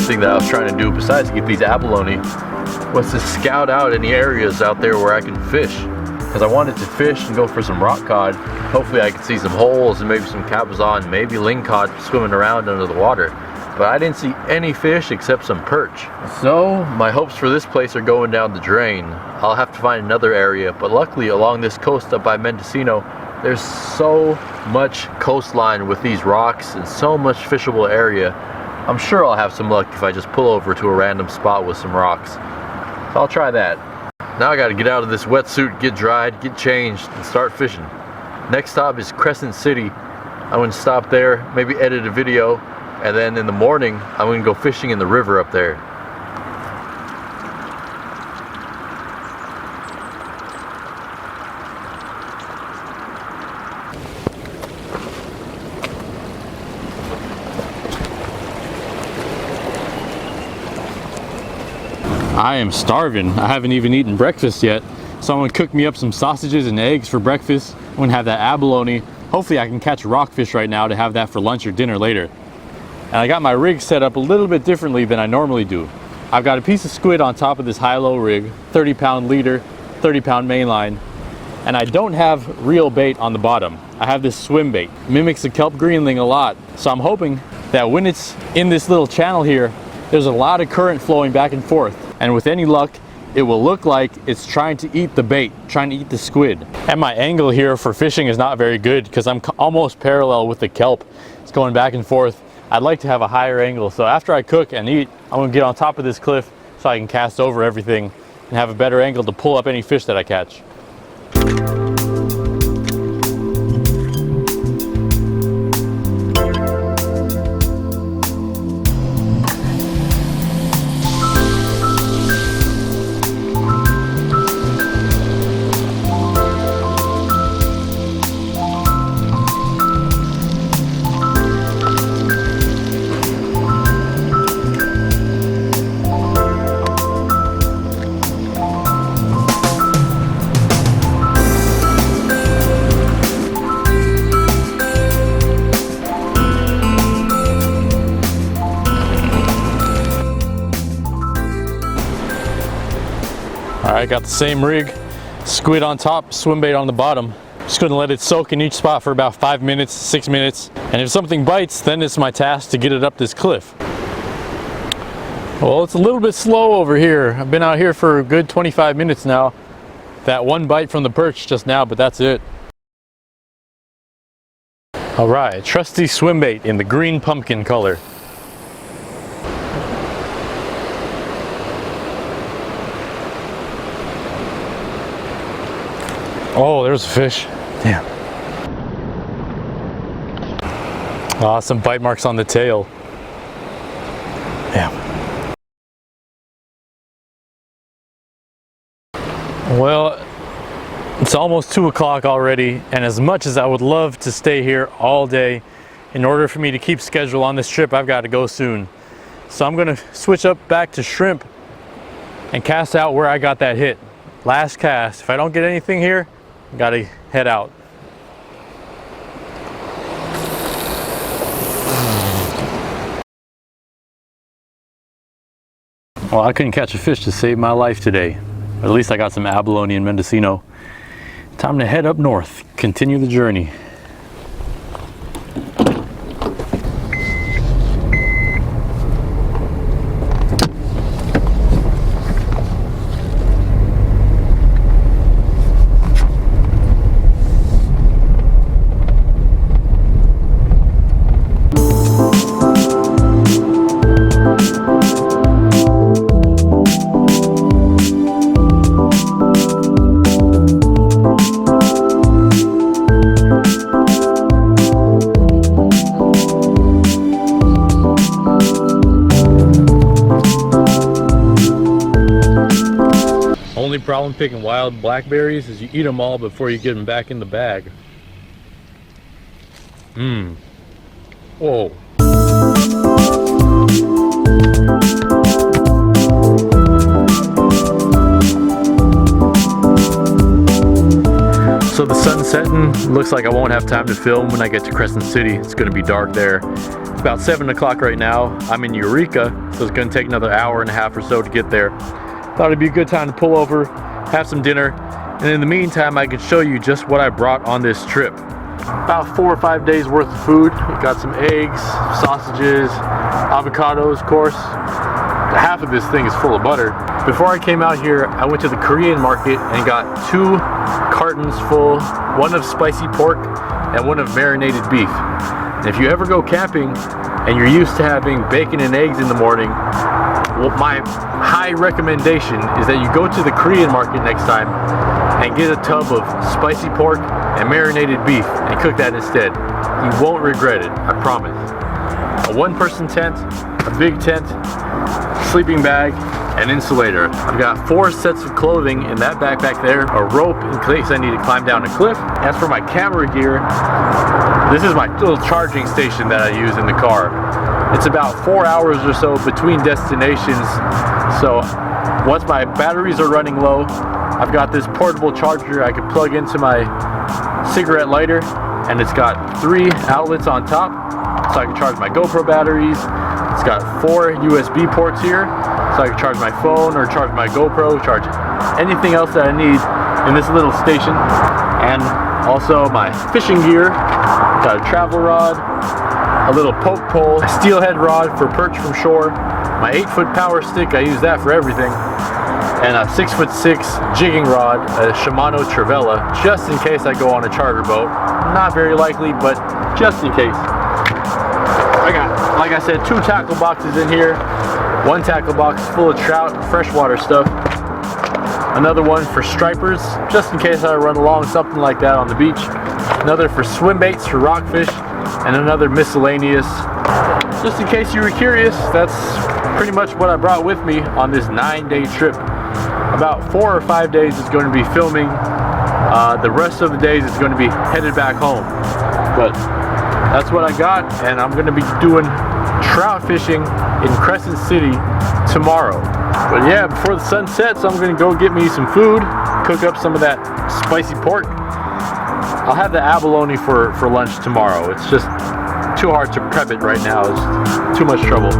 thing that I was trying to do besides get these abalone was to scout out any areas out there where I can fish, because I wanted to fish and go for some rock cod. Hopefully I could see some holes and maybe some cabezon, maybe lingcod swimming around under the water. But I didn't see any fish except some perch. So my hopes for this place are going down the drain. I'll have to find another area, but luckily along this coast up by Mendocino, there's so much coastline with these rocks and so much fishable area. I'm sure I'll have some luck if I just pull over to a random spot with some rocks. So I'll try that. Now I gotta get out of this wetsuit, get dried, get changed, and start fishing. Next stop is Crescent City. I'm gonna stop there, maybe edit a video, and then in the morning, I'm gonna go fishing in the river up there. I am starving. I haven't even eaten breakfast yet. So I'm gonna cook me up some sausages and eggs for breakfast. I'm gonna have that abalone. Hopefully I can catch rockfish right now to have that for lunch or dinner later. And I got my rig set up a little bit differently than I normally do. I've got a piece of squid on top of this high-low rig, 30-pound leader, 30-pound mainline, and I don't have real bait on the bottom. I have this swim bait. Mimics the kelp greenling a lot, so I'm hoping that when it's in this little channel here, there's a lot of current flowing back and forth, and with any luck, it will look like it's trying to eat the bait, trying to eat the squid. And my angle here for fishing is not very good because I'm almost parallel with the kelp. It's going back and forth. I'd like to have a higher angle, so after I cook and eat, I'm gonna get on top of this cliff so I can cast over everything and have a better angle to pull up any fish that I catch. Alright, got the same rig, squid on top, swim bait on the bottom. Just gonna let it soak in each spot for about 5 minutes, 6 minutes. And if something bites, then it's my task to get it up this cliff. Well, it's a little bit slow over here. I've been out here for a good 25 minutes now. That one bite from the perch just now, but that's it. Alright, trusty swim bait in the green pumpkin color. Oh, there's a fish. Damn. Ah, some bite marks on the tail. Damn. Well, it's almost 2 o'clock already, and as much as I would love to stay here all day, in order for me to keep schedule on this trip, I've got to go soon. So I'm gonna switch up back to shrimp and cast out where I got that hit. Last cast. If I don't get anything here, gotta head out. Well, I couldn't catch a fish to save my life today, but at least I got some abalone in Mendocino. Time to head up north, continue the journey. Only problem picking wild blackberries is you eat them all before you get them back in the bag. Whoa. So So the sun's setting. Looks like I won't have time to film when I get to Crescent City. It's gonna be dark there. It's about 7 o'clock right now. I'm in Eureka, so it's gonna take another hour and a half or so to get there. Thought it'd be a good time to pull over, have some dinner, and in the meantime, I could show you just what I brought on this trip. About 4 or 5 days worth of food. Got some eggs, sausages, avocados, of course. Half of this thing is full of butter. Before I came out here, I went to the Korean market and got 2 cartons full, one of spicy pork and one of marinated beef. And if you ever go camping and you're used to having bacon and eggs in the morning, well, my high recommendation is that you go to the Korean market next time and get a tub of spicy pork and marinated beef and cook that instead. You won't regret it, I promise. A 1-person tent, a big tent, sleeping bag, and insulator. I've got 4 sets of clothing in that backpack there, a rope in case I need to climb down a cliff. As for my camera gear, this is my little charging station that I use in the car. It's about 4 hours or so between destinations, so once my batteries are running low, I've got this portable charger I can plug into my cigarette lighter, and it's got 3 outlets on top, so I can charge my GoPro batteries. It's got 4 USB ports here, so I can charge my phone or charge my GoPro, charge anything else that I need in this little station. And also my fishing gear, got a travel rod, a little poke pole, a steelhead rod for perch from shore, my 8-foot power stick, I use that for everything, and a 6'6" jigging rod, a Shimano Trevella, just in case I go on a charter boat. Not very likely, but just in case. I got, like I said, 2 tackle boxes in here. 1 tackle box full of trout, freshwater stuff. Another one for stripers, just in case I run along something like that on the beach. Another for swim baits for rockfish, and another miscellaneous. Just in case you were curious, that's pretty much what I brought with me on this 9-day trip. About 4 or 5 days is going to be filming. The rest of the days is going to be headed back home. But that's what I got, and I'm going to be doing trout fishing in Crescent City tomorrow. But yeah, before the sun sets, I'm going to go get me some food, cook up some of that spicy pork. I'll have the abalone for lunch tomorrow. It's just too hard to prep it right now. It's too much trouble.